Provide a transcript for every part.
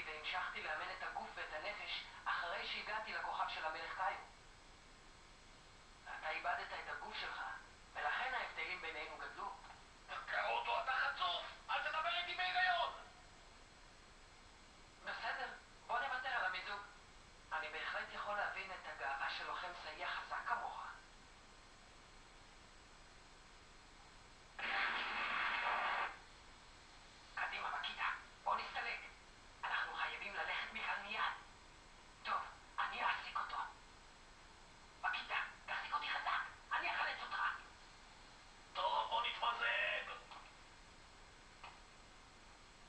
אותי והמשכתי לאמן את הגוף ואת הנפש אחרי שהגעתי לכוכב של המלך קאיו. אתה איבדת את הגוף שלך, ולכן ההבדלים בינינו גדלו. קרוטו, אתה חצוף! אל תדבר איתי בהיגיון! בסדר, בוא נוותר על המיזוג. אני בהחלט יכול להבין את הגאווה של לוחם סייח חזק כמוך. קדימה, מקיטה, בוא נסתלק. אנחנו חייבים ללכת מכאן מיד. טוב, אני אעסיק אותו. מקיטה, תחזיק אותי חזק, אני אחלץ אותך. טוב, בוא נתמזג!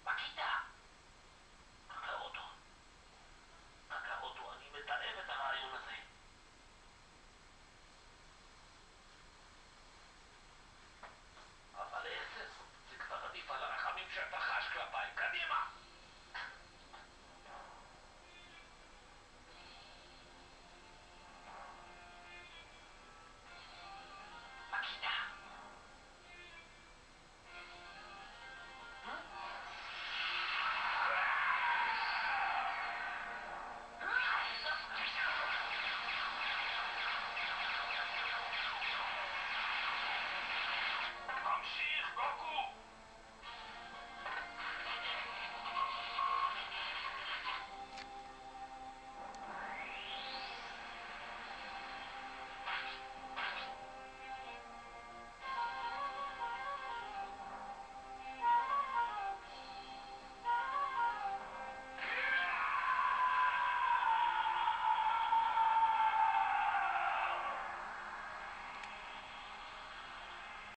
מקיטה! קרוטו, אני מתאר את הרעיון הזה. אבל 10 זה כבר עדיף על הרחמים שאתה חש כלפיי,